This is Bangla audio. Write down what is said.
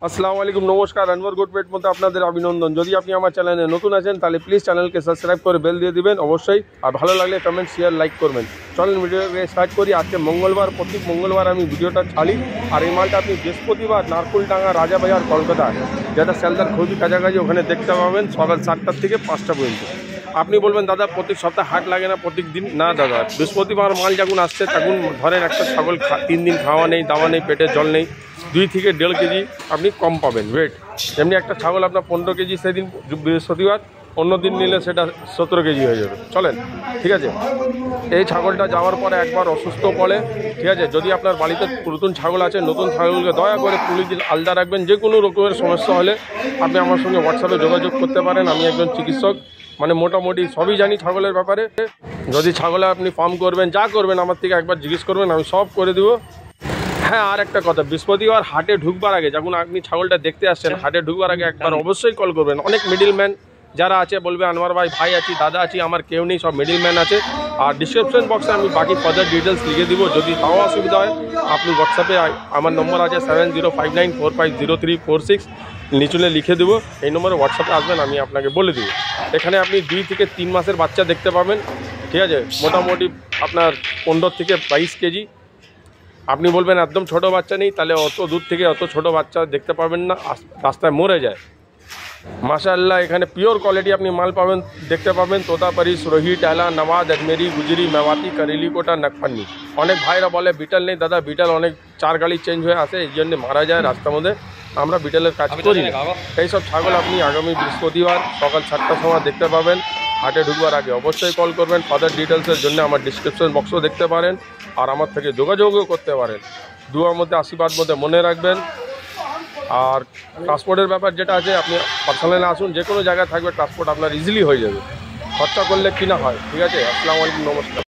আসসালামু আলাইকুম, নমস্কার। আনওয়ার গুডপেট মধ্যে আপনাদের অভিনন্দন। যদি আপনি আমার চ্যানেলে নতুন আছেন তাহলে প্লিজ চ্যানেলকে সাবস্ক্রাইব করে বেল দিয়ে দিবেন অবশ্যই, আর ভালো লাগলে কমেন্ট শেয়ার লাইক করবেন। চলেন ভিডিওকে স্টার্ট করি। আজকে মঙ্গলবার, প্রতি মঙ্গলবার আমি ভিডিওটা ছাড়ি। আর এই মালটা আপনি বৃহস্পতিবার নারকুলডাঙ্গা রাজাবাজার কলকাতা, যেটা শিয়ালদার খুবই কাছাকাছি, ওখানে দেখতে পাবেন সকাল 7টা থেকে 5টা পর্যন্ত। আপনি বলবেন দাদা প্রত্যেক সপ্তাহে হাট লাগে না প্রত্যেক দিন? না দাদা, বৃহস্পতিবার মাল যখন আসছে তখন ধরেন একটা ছাগল 3 দিন খাওয়া নেই, দাওয়া নেই, পেটে জল নেই, 2 থেকে 1.5 কেজি আপনি কম পাবেন ওয়েট। এমনি একটা ছাগল আপনার 15 কেজি সেদিন বৃহস্পতিবার, অন্য দিন নিলে সেটা 17 কেজি হয়ে যাবে। চলেন, ঠিক আছে। এই ছাগলটা যাওয়ার পরে একবার অসুস্থ পড়ে, ঠিক আছে। যদি আপনার বাড়িতে নতুন ছাগল আছে, নতুন ছাগলকে দয়া করে 20 দিন আলাদা রাখবেন। যে কোনো রকমের সমস্যা হলে আপনি আমার সঙ্গে হোয়াটসঅ্যাপে যোগাযোগ করতে পারেন। আমি একজন চিকিৎসক, মানে মোটামুটি সবই জানি ছাগলের ব্যাপারে। যদি ছাগলে আপনি ফার্ম করবেন, যা করবেন আমার থেকে একবার জিজ্ঞেস করবেন, আমি সব করে দেবো। হ্যাঁ, আর একটা কথা, বৃহস্পতিবার হাটে ঢুকবার আগে, যখন আপনি ছাগলটা দেখতে আসছেন, হাটে ঢুকবার আগে একবার অবশ্যই কল করবেন। অনেক মিডিলম্যান যারা আছে বলবে আনোয়ার ভাই আছি, দাদা আছি, আমার কেউ নেই, সব মিডিলম্যান আছে। আর ডিসক্রিপশন বক্সে আমি বাকি ফার্দার ডিটেলস লিখে দিব। যদি তাও অসুবিধা হয় আপনি হোয়াটসঅ্যাপে, আমার নম্বর আছে 7059450346, নিচুলে লিখে দেবো। এই নম্বরে হোয়াটসঅ্যাপে আসবেন, আমি আপনাকে বলে দেবো। এখানে আপনি 2 থেকে 3 মাসের বাচ্চা দেখতে পাবেন, ঠিক আছে। মোটামুটি আপনার 15 থেকে 22 কেজি। আপনি বলবেন একদম ছোট বাচ্চা নেই, তাহলে অত দূর থেকে অত ছোট বাচ্চা দেখতে পাবেন না, রাস্তায় মরে যায়। মাশাআল্লাহ, এখানে পিওর কোয়ালিটি আপনি মাল পাবেন, দেখতে পাবেন। তোতাপারি, সুরহি, টালা, নওয়াজ, আজমেরি, গুজরি, মেওয়াতি, কারেলিকোটা, নাগপান্নি। অনেক ভাইরা বলে বিটল নেই দাদা, বিটল অনেক 4 গাড়ি চেঞ্জ হয়ে আসে, এই জন্য মারা যায় রাস্তার মধ্যে। আমরা বিটলের কাজ করি না। এইসব ছাগল আপনি আগামী বৃহস্পতিবার সকাল 7টার সময় দেখতে পাবেন। হাটে ঢুকবার আগে অবশ্যই কল করবেন। ফার্দার ডিটেলসের জন্য আমার ডিসক্রিপশন বক্সও দেখতে পারেন, আর আমার থেকে যোগাযোগও করতে পারেন। দুয়ার মধ্যে আশীর্বাদ মধ্যে মনে রাখবেন। আর ট্রান্সপোর্টের ব্যাপার যেটা আছে, আপনি পার্সোনালি আসুন, যে কোনো জায়গায় থাকবে ট্রান্সপোর্ট আপনার ইজিলি হয়ে যাবে, খরচা করলে কিনা হয়, ঠিক আছে। আসসালামু আলাইকুম, নমস্কার।